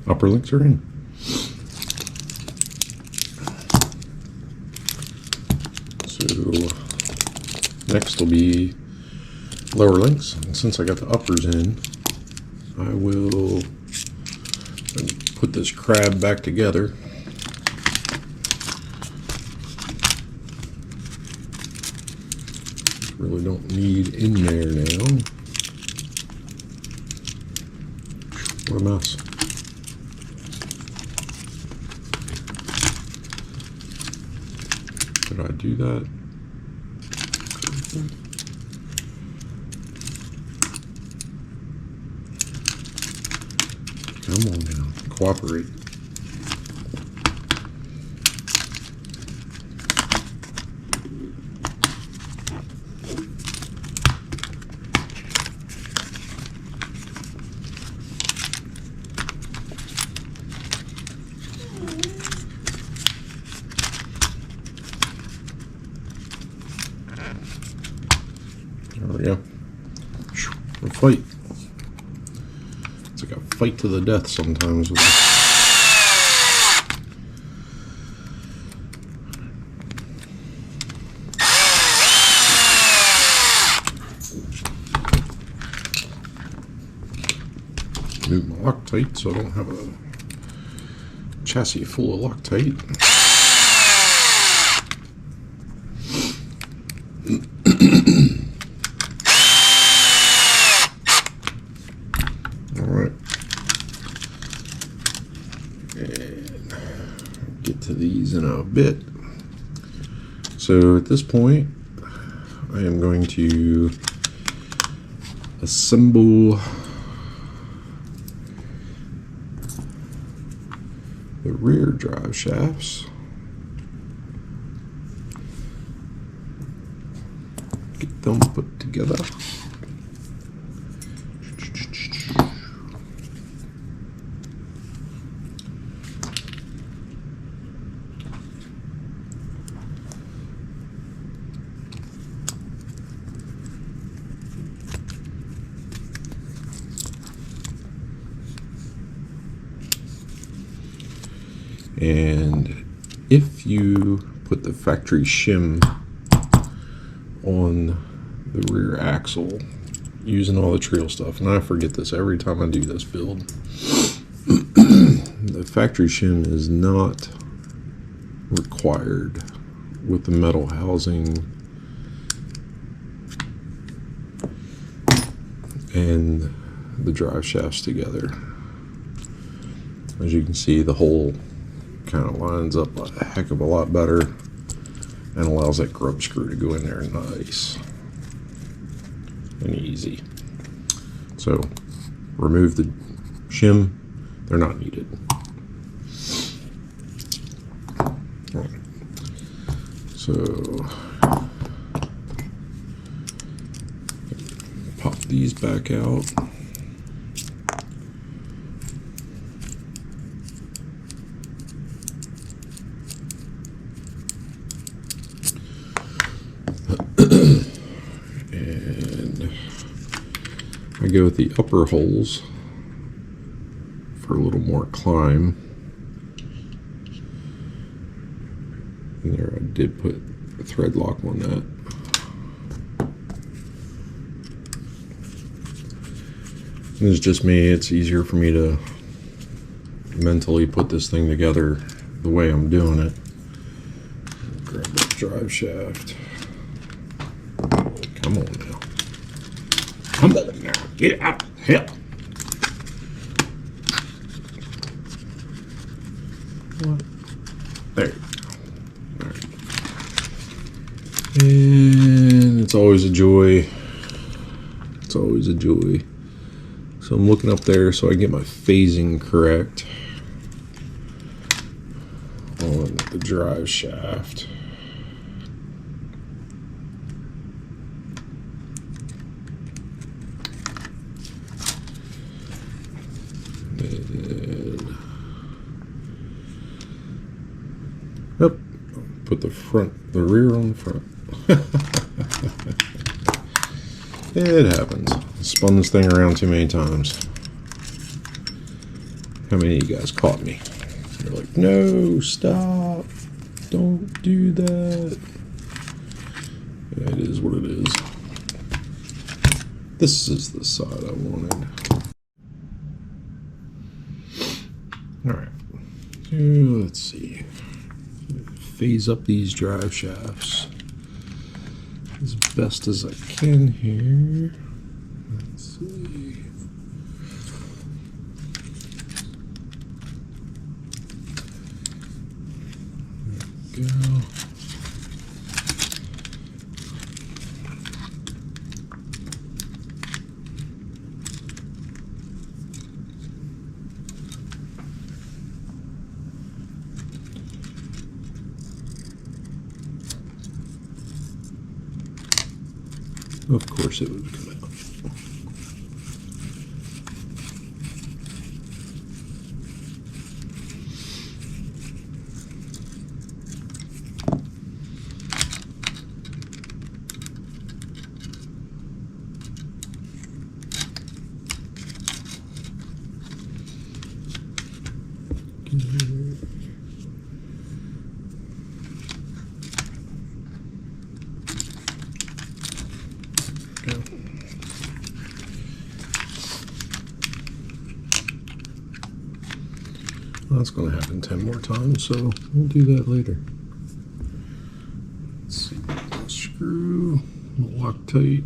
upper links are in. So next will be lower links, and since I got the uppers in, I will put this crab back together. Really don't need in there now. What a mess. Did I do that? Come on now, cooperate. There we go. A fight. It's like a fight to the death sometimes with this. Move my Loctite so I don't have a chassis full of Loctite. Alright. And get to these in a bit. So at this point, I am going to assemble the rear drive shafts. Get them put together. And if you put the factory shim on the rear axle using all the Treal stuff, and I forget this every time I do this build, the factory shim is not required with the metal housing and the drive shafts together. As you can see, the whole kind of lines up a heck of a lot better and allows that grub screw to go in there nice and easy. So remove the shim, they're not needed. All right. So pop these back out. And I go with the upper holes for a little more climb. And there I did put a thread lock on that. And it's just me, it's easier for me to mentally put this thing together the way I'm doing it. Grab that drive shaft. Come on now. Come on now. Get out. Hell. What? There you go. All right. And it's always a joy. It's always a joy. So I'm looking up there so I get my phasing correct on the drive shaft. Yep, put the rear on the front. It happens. I spun this thing around too many times. How many of you guys caught me? You're like, no, stop. Don't do that. Yeah, it is what it is. This is the side I wanted. Alright. Let's see. Phase up these drive shafts as best as I can here. Let's see. There we go. Of course it would come out. That's going to happen 10 more times, so we'll do that later. Let's see, screw, Loctite.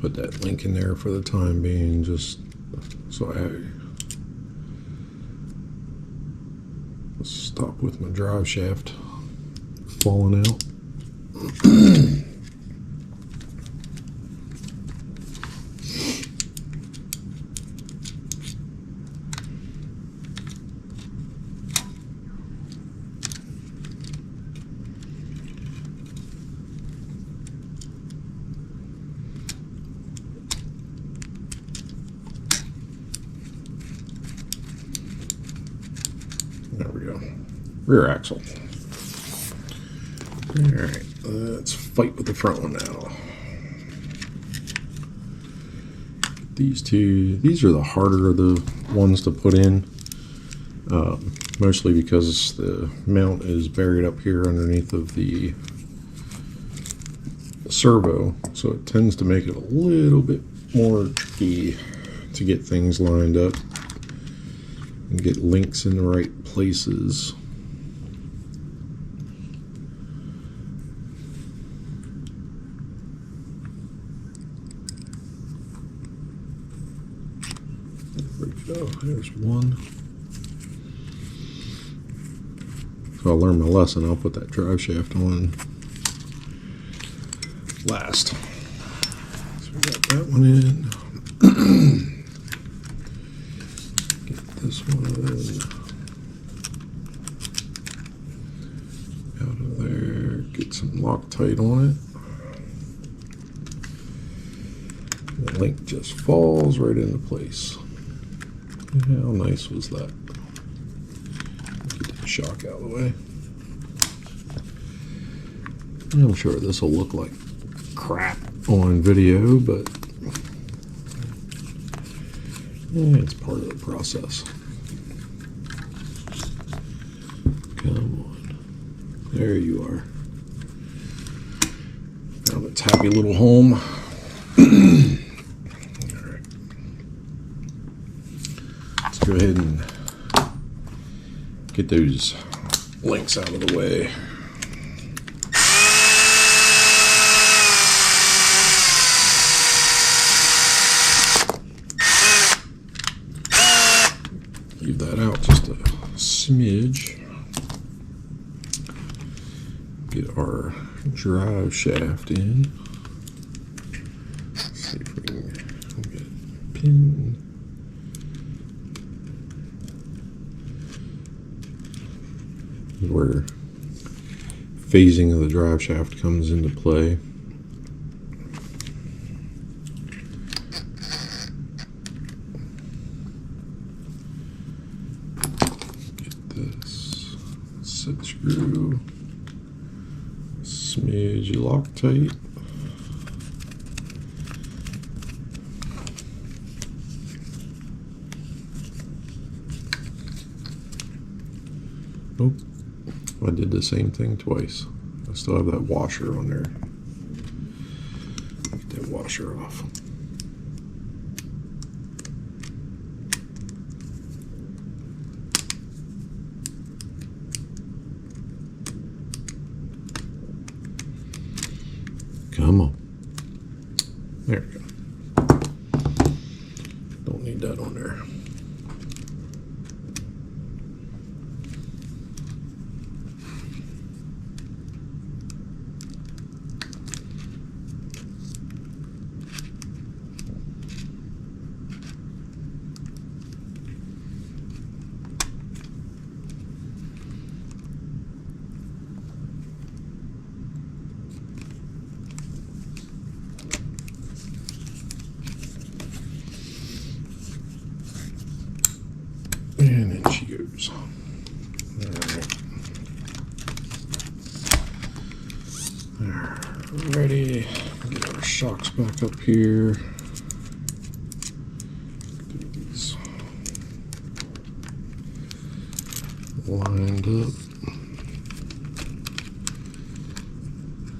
Put that link in there for the time being, just so I stop with my drive shaft falling out. There we go. Rear axle. Alright, let's fight with the front one now. These two, these are the harder of the ones to put in. Mostly because the mount is buried up here underneath of the servo, so it tends to make it a little bit more tricky to get things lined up and get links in the right places. There we go, there's one. So I'll learn my lesson, I'll put that drive shaft on last. So we got that one in. This one out of there, get some Loctite on it. The link just falls right into place. How nice was that? Get that shock out of the way. I'm sure this will look like crap on video, but it's part of the process. Come on. There you are. Found its happy little home. Alright. Let's go ahead and get those links out of the way. Leave that out just a smidge. Get our drive shaft in. Let's see if we can pin. Where phasing of the drive shaft comes into play. Get this set screw, smidge Loctite. Oh, I did the same thing twice. I still have that washer on there. Get that washer off. Come on. There we go. Don't need that on there. And in she goes. Alright, ready. Get our shocks back up here. Get these lined up.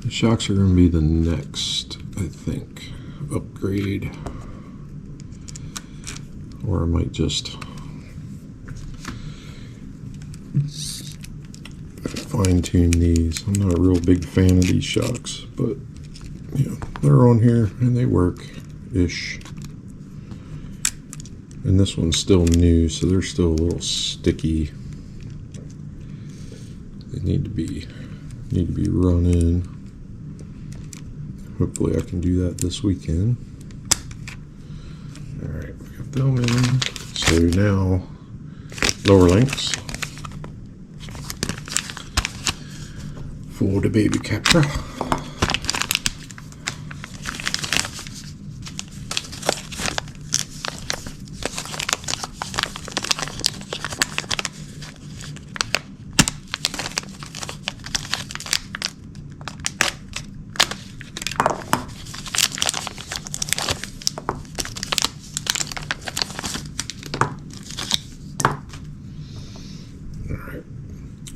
The shocks are going to be the next, I think, upgrade. Or I might just fine-tune these. I'm not a real big fan of these shocks, but yeah, they're on here and they work-ish. And this one's still new, so they're still a little sticky. They need to be run in. Hopefully I can do that this weekend. Alright, we got them in. So now, lower links for the baby capture.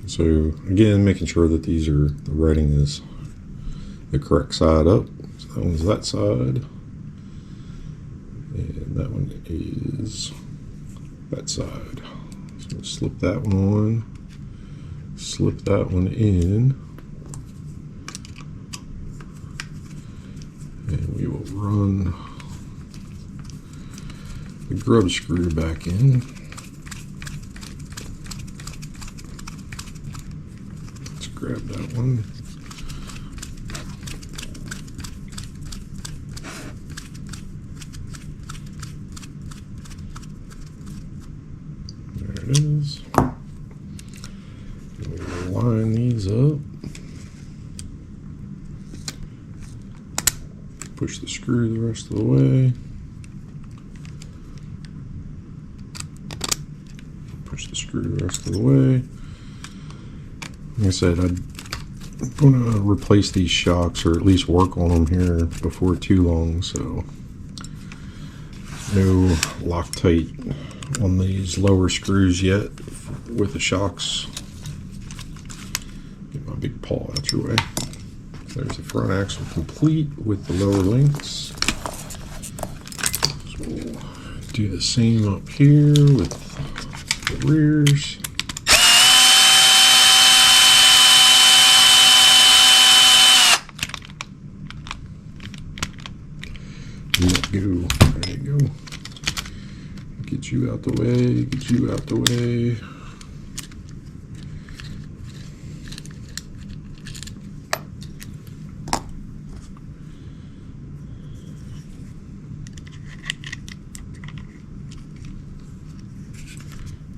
So again, making sure that the writing is the correct side up. So that one's that side, and that one is that side. So slip that one on, slip that one in, and we will run the grub screw back in. Grab that one. There it is. And we will line these up. Push the screw the rest of the way. Push the screw the rest of the way. Like I said, I'm going to replace these shocks, or at least work on them here before too long, so no Loctite on these lower screws yet with the shocks. Get my big paw out your way. There's the front axle complete with the lower links. So we'll do the same up here with the rears. Go. There you go. Get you out the way, get you out the way.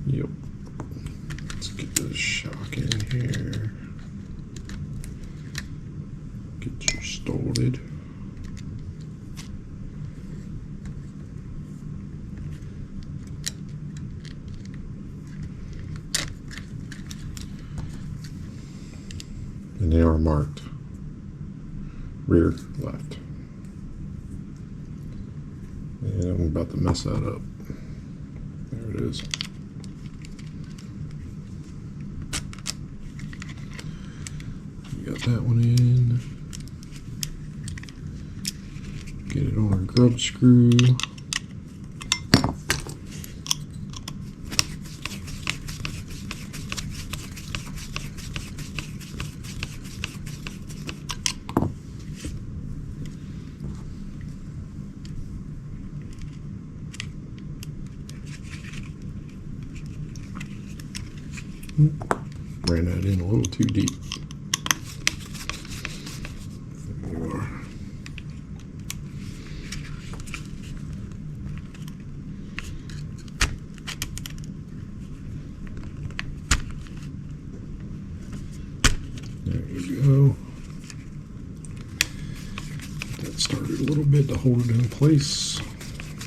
Yep. Let's get this shock in here. Get you started. And they are marked rear left. And I'm about to mess that up. There it is. We got that one in. Get it on our grub screw. Ran that in a little too deep. There you are. There you go. Get that started a little bit to hold it in place.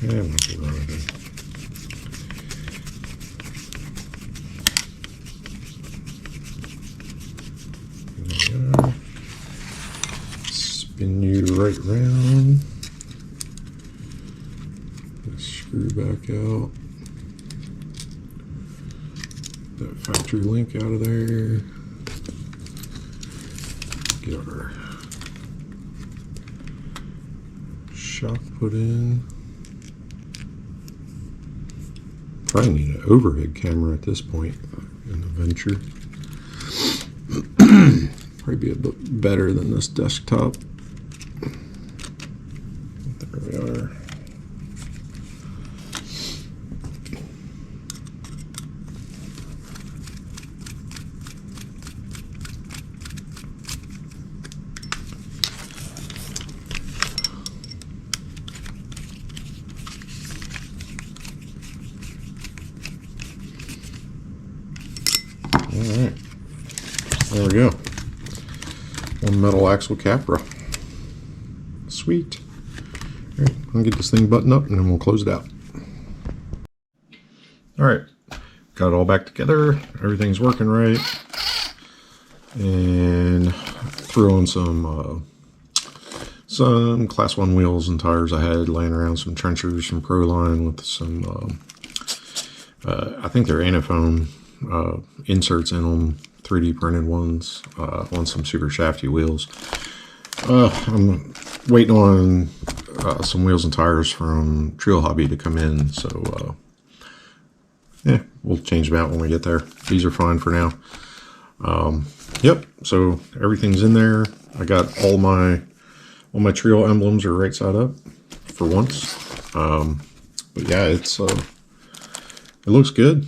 And we'll run it in. Spin you right round. Screw back out. That factory link out of there. Get our shock put in. Probably need an overhead camera at this point in the venture. Probably be a bit better than this desktop. There we are. All right, there we go. One metal axle capra. Sweet. All right, I'm gonna get this thing buttoned up and then we'll close it out. All right, got it all back together. Everything's working right. And threw on some class 1 wheels and tires I had laying around, some trenchers from Proline with some, I think they're Anaphone inserts in them, 3D printed ones, on some super shafty wheels. I'm waiting on some wheels and tires from Treal Hobby to come in, so yeah, we'll change them out when we get there. These are fine for now. Yep, so everything's in there. I got all my Treal emblems are right side up for once. But yeah, it looks good.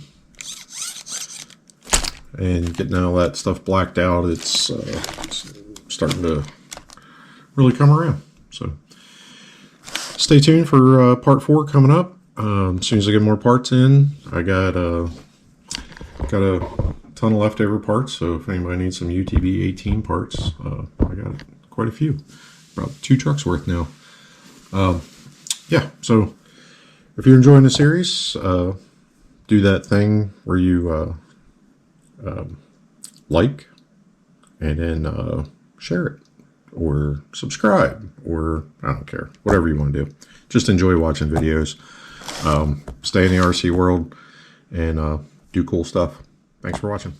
And getting all that stuff blacked out, it's starting to really come around. So stay tuned for part 4 coming up. As soon as I get more parts in, I got a ton of leftover parts. So if anybody needs some UTB18 parts, I got quite a few, about 2 trucks worth now. Yeah, so if you're enjoying the series, do that thing where you like and then share it or subscribe, or I don't care, whatever you want to do. Just enjoy watching videos. Stay in the RC world and do cool stuff. Thanks for watching.